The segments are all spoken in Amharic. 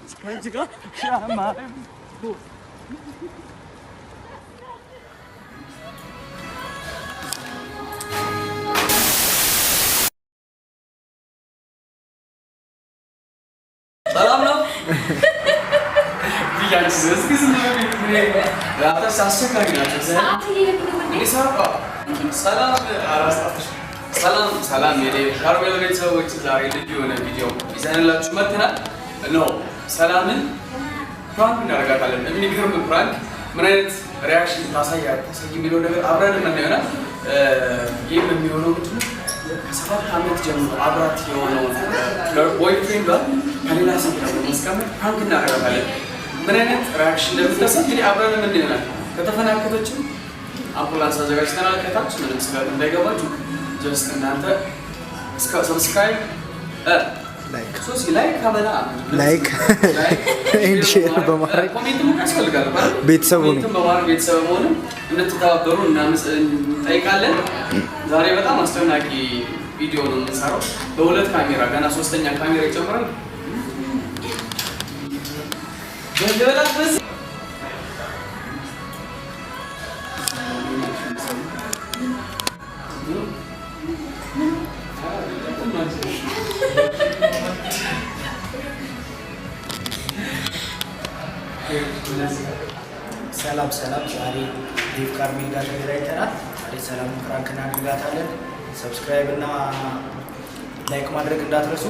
Skajka, şama. Salam lo. Bir yansız kızım böyle. Rahatlar sasça kargılar. Saat iyi yapılır. Ne saat? Salam arasatış. ሰላም የኔ ካርሜል ቤተሰቦች ዛሬ ልዩ የሆነ ቪዲዮ ይዘንላችሁ መጥተናል። ነው ሰላምን ፕራንክ እናደርጋታለን። የሚገርም ፕራንክ ምን አይነት ሪያክሽን ታሳይ የሚለው ነገር አብረን የምናየው ይሆናል። ይህም የሚሆነው ከ7 ዓመት ጀምሮ አብራት የሆነውን ቦይፍሬንድ ጋር ከሌላ ሴት ጋር በማስቀመጥ ፕራንክ እናደርጋታለን። ምን አይነት ሪያክሽን እንደምታሳይ እንግዲህ አብረን የምናየው ይሆናል። ከተፈናከተችም አምቡላንስ አዘጋጅተናል። ከታች ምንም ስጋት እንዳይገባችሁ just እናንተ ሰብስክራይብ ላይክ ካበላ ላይክ ኤንድ ሼር በማድረግ ኮሜንት ምን ያስፈልጋል ማለት ቤተሰቡ ነው በማድረግ ቤተሰቡ ሆነ እንድትተባበሩ እንጠይቃለን። ዛሬ በጣም አስደናቂ ቪዲዮ ነው የምንሰራው በሁለት ካሜራ ገና ሶስተኛ ካሜራ ይጨምራል። ሰላም ዛሬ ዴቭ ካርሜል ጋር ተገናኝተናል። ዛሬ ሰላም ፕራንክ እናደርጋታለን። ሰብስክራይብ እና ላይክ ማድረግ እንዳትረሱ።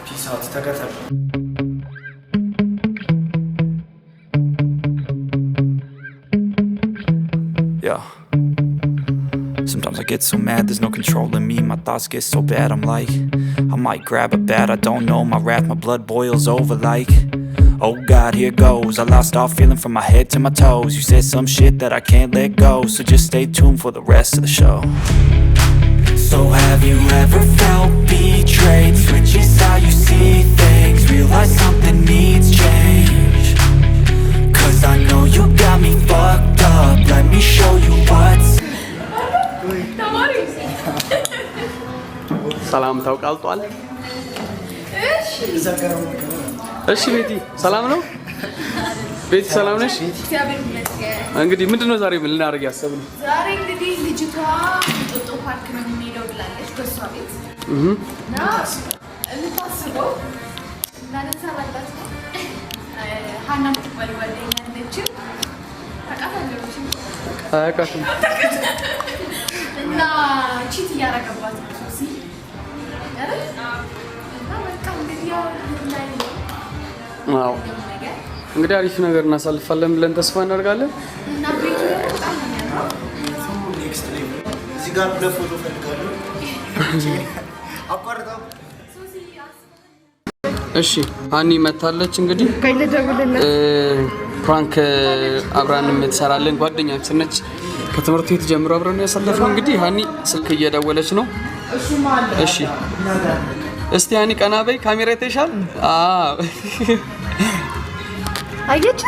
ፒስ አውት። ተከተሉ። Sometimes I get so mad, there's no controlling me. My thoughts get so bad, I'm like, I might grab a bat, I don't know. My wrath, my blood boils over like, oh God, here goes. I lost all feeling from my head to my toes. You said some shit that I can't let go, so just stay tuned for the rest of the show. So have you ever felt betrayed? Switches how you see things, realize something needs change. Cause I know you got me fucked up, let me show you what's ሰላም ታውቃልጧል። እሺ ቤቲ ሰላም ነው? ቤቲ ሰላም ነሽ? እንግዲህ ምንድነው ዛሬ ምን ልናደርግ ያሰብነው? ዛሬ እንግዲህ ልጅቷ ጦጦ ፓርክ ነው የምንሄደው ብላለች በሷ ቤት እና እንታስበው እናነሳላላት ነው። ሀና ምትባል ጓደኛ አለች። ታውቃታለች? አያውቃትም። እና ቺት እያደረገባት ነው ሶሲ እና በቃ እንግዲህ ያው ላይ አዎ እንግዲህ አሪፍ ነገር እናሳልፋለን ብለን ተስፋ እናደርጋለን። እና ቤቱ በጣም ነው ኔክስት ሌቭል እዚህ ጋር ለፎቶ ፈልጋለሁ። አቋርጣው እሺ አኒ መታለች። እንግዲህ ፕራንክ አብራን የምትሰራለን ጓደኛችን ነች። ከትምህርት ቤት ጀምሮ አብረን ያሳለፍነው። እንግዲህ ሃኒ ስልክ እየደወለች ነው። እሺ እስቲ ሃኒ ቀና በይ፣ ካሜራ ይተሻል። አዎ አየች።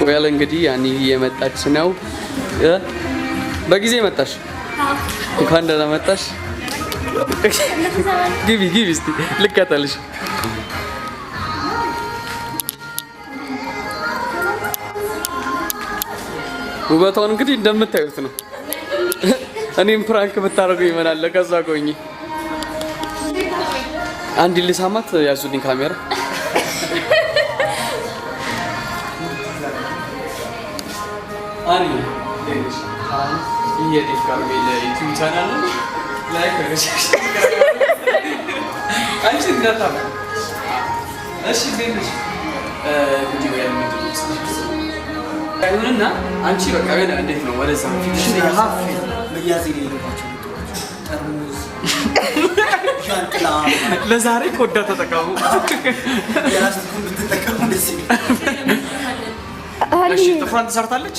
ወያለ እንግዲህ ሃኒ እየመጣች ነው። በጊዜ መጣሽ? እንኳን ደህና መጣሽ። ግቢ እስቲ ልከተልሽ። ውበቷን እንግዲህ እንደምታዩት ነው። እኔም ፕራንክ ብታረጉኝ ይመናል። ከዛ ጎኝ አንድ ልሳማት ያዙልኝ ካሜራ። አኒ ይሄ ዴቭ ካርሜል ዩቲዩብ ቻናል ነው። ላይክ አድርጉ። አንቺ እንዳታማ እሺ ዴቭ ቪዲዮ አይሆንና አንቺ በቃ ወደ እንዴት ነው ወደዛ ፊትሽ ያሃፍ መያዝ የሌለባቸው ጠርሙዝ ሻንጥላ ለዛሬ ኮዳ ተጠቀሙ። የራስህን ብትጠቀሙ ደስ ይላል። እሺ ጥፍሯን ተሰርታለች?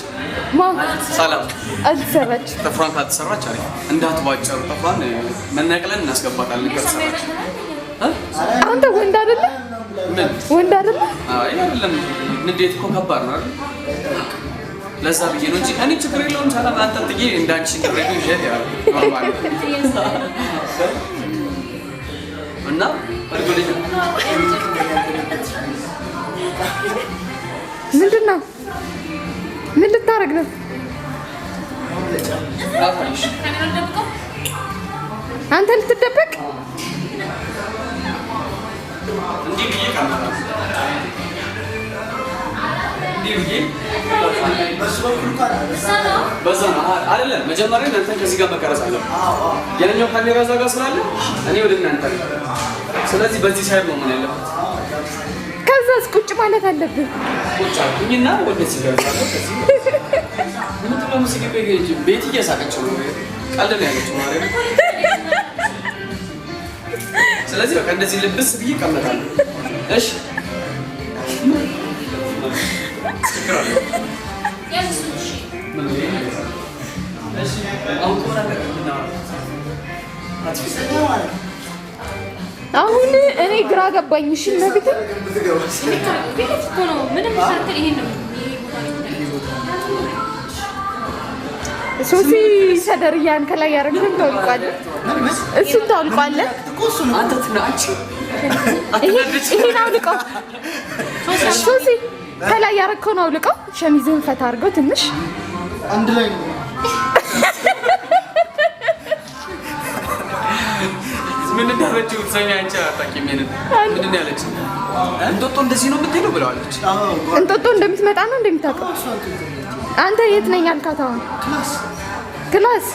ሰላም አልሰራች። ጥፍሯን ካልተሰራች አሪፍ እንዳትባጨሩ ጥፍሯን መነቅለን እናስገባታለን። ከተሰራች አንተ ወንድ አይደለ? ወንድ አይደለ? አይ አይደለም። ንዴት እኮ ከባድ ነው አይደል? ለዛ ብዬ ነው እንጂ እኔ ችግር የለውም። ሰላም አንጠልጥዬ እንዳንቺ እንደረዱ ይሄድ ያው ኖርማል እና አልጎልኝ ምንድን ነው? ምን ልታረግ ነው? አንተ ልትደበቅ? እንዲህ ብዬ ካመራ እንዲህ ብዬ በዛ ነው አይደለም። መጀመሪያ እናንተ ከዚህ ጋር መቀረጽ አለ። ያኛው ካሜራ እዛ ጋር ስላለ እኔ ወደ እናንተ ስለዚህ በዚህ ሳይድ ነው ምን ያለበት። ከዛስ ቁጭ ማለት አለብን። ቁጭ አልኩኝና ወደዚህ ጋር ከዚህ ምን ትለው ሙዚቃ ቤት እየሳቀች ነው ቀልድ ነው ያለችው ማለት ነው። ስለዚህ በቃ እንደዚህ ልብስ ብዬ እቀመጣለሁ። እሺ አሁን እኔ ግራ ገባኝ። እሺ ነብት ሶሲ ሰደርያን ከላይ ያረግን ታውቃለ። እሱ ታውቃለ። አንተ ትናንቺ ይሄን አውልቀው ሶሲ ከላይ ያረከው ነው አውልቀው። ሸሚዝህን ፈታ አድርገው ትንሽ አንድ ላይ ነው። ምን እንዳለችው ትሰኛ አንቺ አታውቂም። ምንድን ነው ያለችው? እንጦጦ እንደዚህ ነው የምትሄደው ብለዋለች። እንጦጦ እንደምትመጣ ነው እንደምታውቀው። አንተ የት ነኝ አልካት? አሁን ክላስ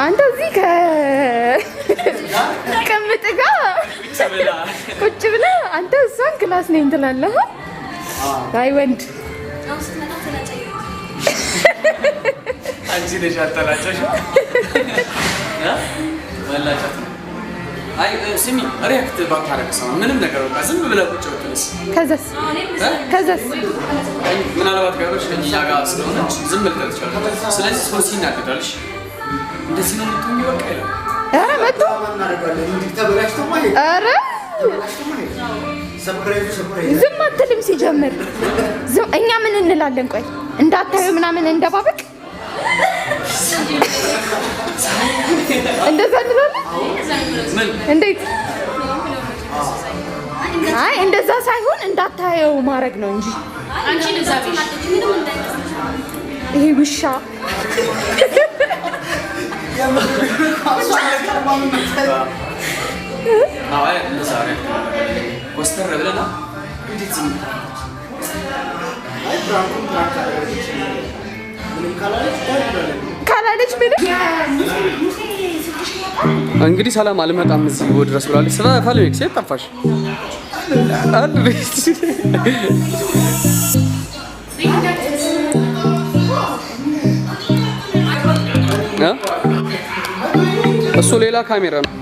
አንተ እዚህ ከቅምጥ ጋር ቁጭ ብለህ አንተ እሷን ክላስ ነኝ ትላለህ። አይ ወንድ አንቺ ነሽ አልተላጨሽ ወላጫት። አይ ስሚ ሪያክት ባታረግ ሰው ምንም ነገር በቃ ዝም ብለህ ቁጭ ብትልስ ከዛስ ምናልባት ጋሮች ከኛ ጋር ስለሆነች ዝም ብለህ ትችላለህ። ስለዚህ ሶሲ እናደዳልሽ እንደዚህ ነው የምትሆኚው በቃ ይላል። ኧረ መጥቶ ኧረ ዝም አትልም ሲጀምር እኛ ምን እንላለን? ቆይ እንዳታዩ ምናምን እንደባበቅ እንደዛ እንላለን። እንዴት? አይ እንደዛ ሳይሆን እንዳታየው ማድረግ ነው እንጂ ይሄ ውሻ ኮስተር ብለና እንዴት ዝም ካላለች ምንም እንግዲህ ሰላም አልመጣም እዚህ ድረስ ብላለች። ስለ ፈልግ ሴት ጠፋሽ አንድ ቤት እሱ ሌላ ካሜራ ነው።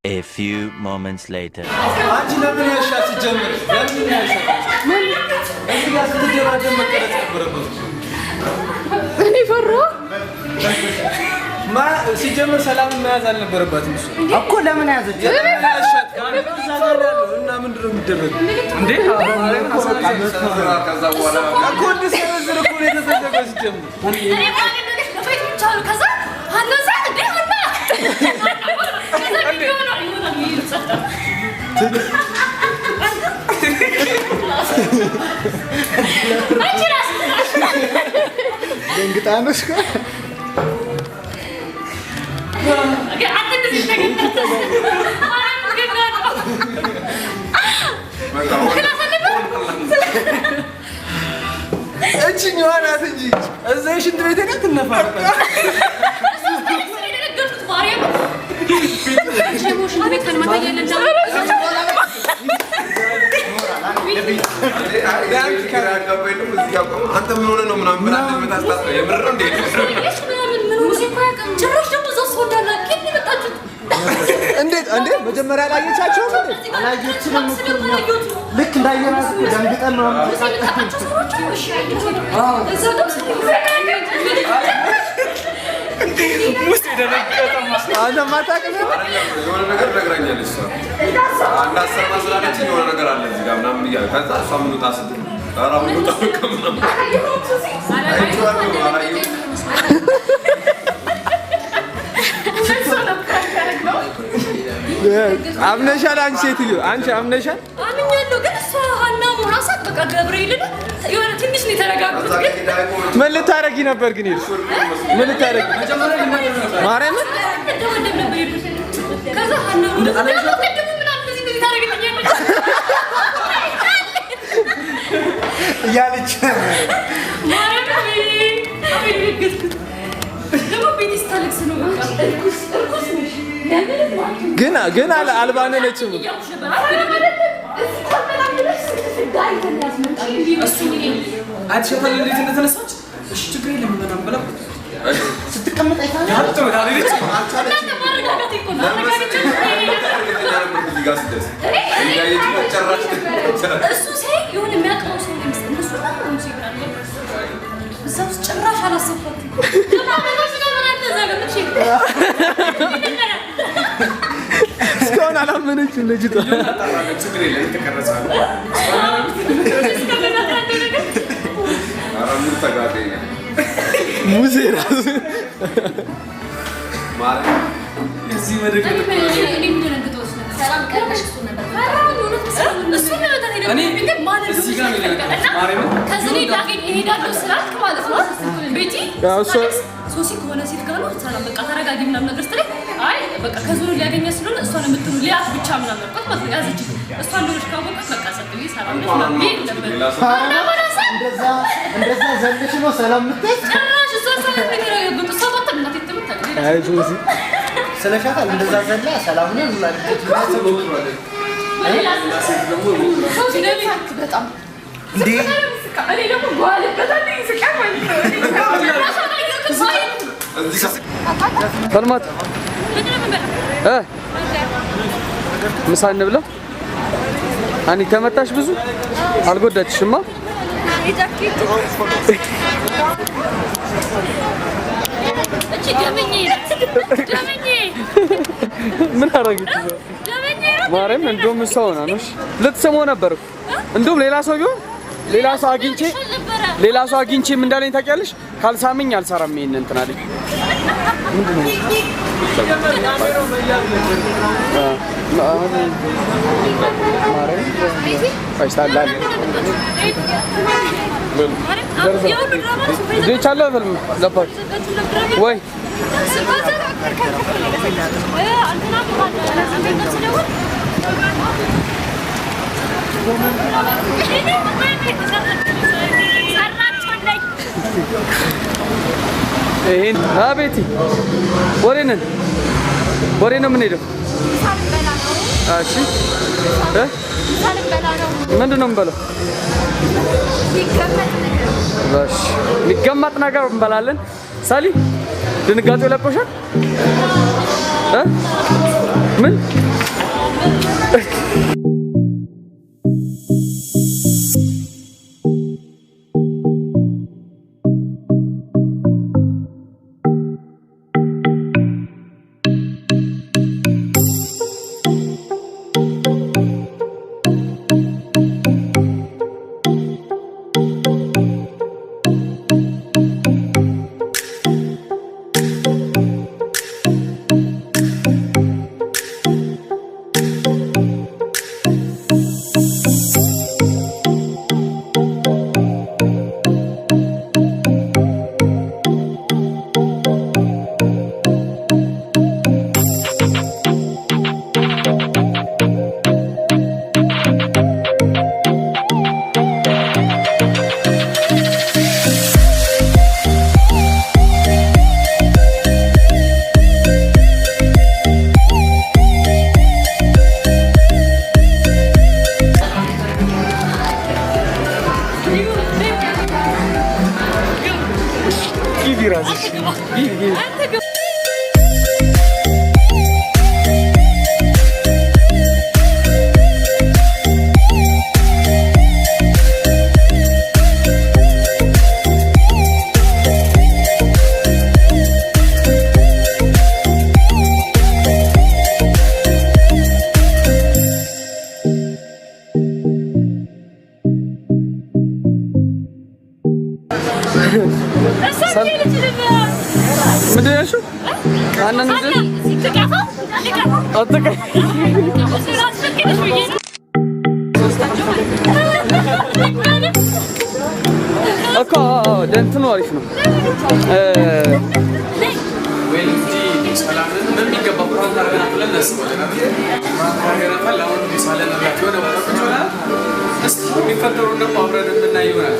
A few moments later. አንቺ ለምን ያሻት ጀምር ለምን ያሻት እዚህ ጋር ስትደባደብ መቀረጽ ነበረበት እኔ ፈሮ ማ ሲጀምር ሰላም መያዝ አልነበረባትም እኮ ለምን ያዘች ያሻት እና ምንድነው የሚደረገው እንዴ ማርያም ከዛ በኋላ እኮ እንደሰረዝር እኮ ነው የተፈለገው ሲጀምር እኔ ማለት ነው ለፈይት ብቻው ከዛ አነዛ እንዴ አና ከዛ ቪዲዮ ነው ይወጣል ደንግጣነሽ እቺኛዋ ናት እንጂ እዛ ሽንት ቤት ሄዳ ትነፋረቀ አንተ ምን ሆነ ነው ምናምን የምታስታውቀው የምር ነው እንዴ? እንዴት እንዴ መጀመሪያ ላይ ያቻቸው አላየችንም ልክ እንዳየናት ደንግጠን ነው ውስጥ የደረቀጠማ አንተ ማታቀም የሆነ ነገር ነግራኛለች እሷ አንድ አሰማ ስላለች የሆነ ነገር አለ እዚህ ጋር ምናምን እያለ ከዛ እሷ ምን ታስብ ታራ ምን ታውቀም ምናምን አምነሻል አንቺ ሴትዮ አንቺ አምነሻል አምኛለሁ ግን እሷ ሀና ሞራሳት በቃ ገብርኤል የሆነ ትንሽ ነው የተረጋጉት ግን ምን ልታረጊ ነበር ግን ይልሽ ምን ልታረጊ ማርያም እንደወደም ነበር ይሉት ከዛ ሀና ሞራሳት ደግሞ ምናምን እንደዚህ ታረጋግኛለች ያለች ማርያም ደግሞ ቤቲስታልክስ ነው በቃ እርኩስ ነሽ ግን አልባነነችም አትሸፈል እንዴት እንደተነሳች እሺ ችግር የለም ምናምን ብላ ስትቀመጥ አይታለ ያልቶ ታሪክ እናንተ ማረጋጋት እኮ ነው እሱ ሲይ የሆነ የሚያውቀው ሰው ነው እነሱ ነው ሲብራል እዛው ጭራሽ አላሰብኩትም እስካሁን አላመነችም ልጅቷ ችግር የለም ተቀረጻለ አራሙን ተጋደኝ ሙሴ ራሱ ማርያም እዚህ መድረክ ሰላም ከረሽ እሱ ነበር እሱ ነው ተሄደ ግን ማለት ነው እዚህ ጋር ነው ማርያም ከዚህ ዳግኝ እሄዳለሁ ስላልክ ማለት ነው ቤቲ ሶሲ ከሆነ ሴት ጋር ነው ሰላም በቃ ተረጋጊ ምናምን ነገር ስትለኝ አይ በቃ ከዙሩ ሊያገኘ ስለሆነ እሷን የምትሉ ሊያት ብቻ ምናምን ነበር ማለት ነው ያዘች እሷን እንደሆነች ካወቀች በቃ ሰጥኝ ሰላም ነው ምናምን እንደዛ ዘለሽ ነው ሰላም ምትይ ጭራሽ እሷ ሰላም ነገር ያገቡ ሰባት እናት ተመታለች አይ ሶሲ ስለሻታል እንደዛ ዘላ ሰላም ነው ላልከት ሶሲ ለሚያክ በጣም እንዴ እኔ ደግሞ ባለበታል ይስቃል ማለት ነው ፈልማት ምሳ እንብላ አኒ ተመታሽ ብዙ አልጎዳችሽማ እቺ ደመኘ ምን አረጋግጥ ማርያም እንደውም ሰው ነው ልትሰማው ነበር እንደውም ሌላ ሰው ቢሆን ሌላ ሰው አግኝቼ ምን እንዳለኝ ታውቂያለሽ ካልሳመኝ አልሰራም ይሄን እንትን አለኝ ምንድነው አይስታላል ዲቻለ ፊልም ለባሽ ወይ ይሄን አቤቲ ወሬ ነው የምንሄደው እሺ ምንድን ነው የምንበላው የሚገመጥ ነገር እንበላለን ሳሊ ድንጋጤው ለቆሻል ምን እኮ ደንትኑ አሪፍ ነው ወይ ሰላምን በሚገባ ፕራንክ አድርገናት ብለን እናስባለን አይደል? ፕራንክ አድርገናታል። አሁን ሳለን አላት የሆነ ቦታ ቁጭ ብላ እስቲ የሚፈጠሩን ደግሞ አብረን የምናይ ይሆናል።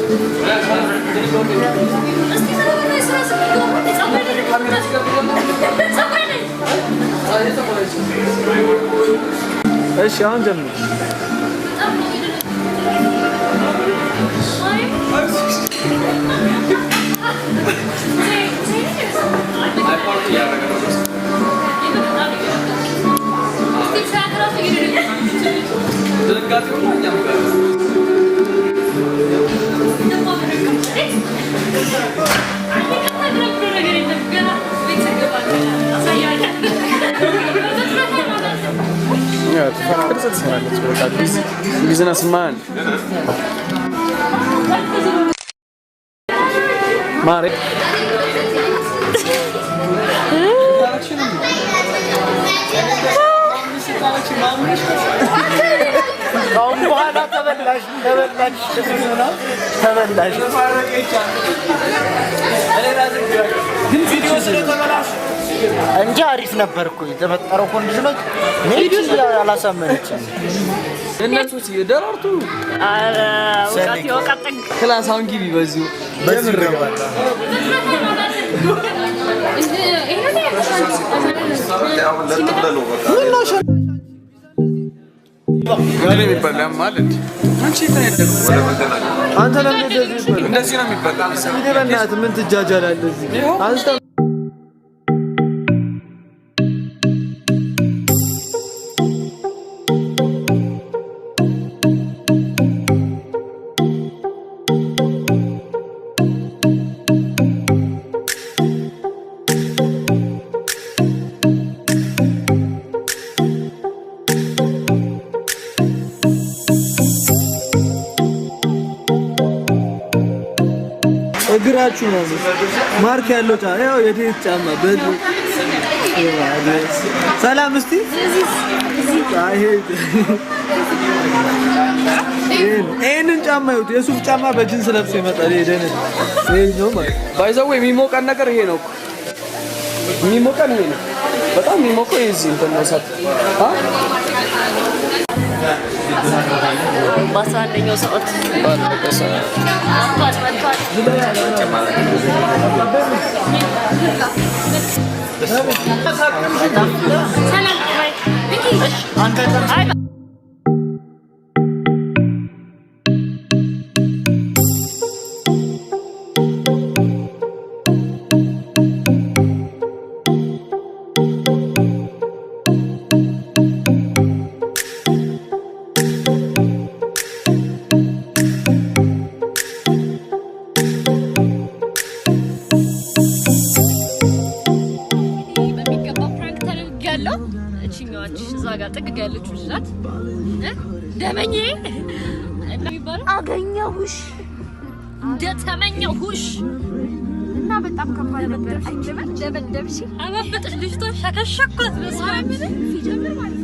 እሺ አሁን ጀምር business man. Mare. Kaum buhana tebelash. Din video sile tebelash. እንጂ አሪፍ ነበር እኮ የተፈጠረው ኮንዲሽኖች ኔት ያላሳመነችኝ እነሱ ሲደራርቱ ወቃት ይወቃጠግ ክላስ አሁን ግቢ በዚሁ ጀምር ይባላል ጋር የሚበላም ማለት አንቺ ታይደግ አንተ ለምን እንደዚህ ነው የሚበላ ይደበናት ምን ትጃጃላለህ እዚህ አንተ እግራችሁ ነው ማርክ ያለው ጫማ ያው የቴት ጫማ በል ሰላም እስቲ ይሄንን ጫማ ይሁት የሱፍ ጫማ በጅንስ ለብሶ ይመጣል ይሄን ነው ማለት ባይዘው የሚሞቀን ነገር ይሄ ነው የሚሞቀን ይሄ ነው በጣም የሚሞቀው እዚህ እንትን ነው ሰጥ ባሳለኛው ሰዓት ደመኜ እና ይባላል አገኘሁሽ እንደተመኘሁሽ እና በጣም ከባድ ነበር። ደበደብሽ አባበጥሽ ልጅቷ ሸከሸኳት በሳምንት ሲጀምር ማለት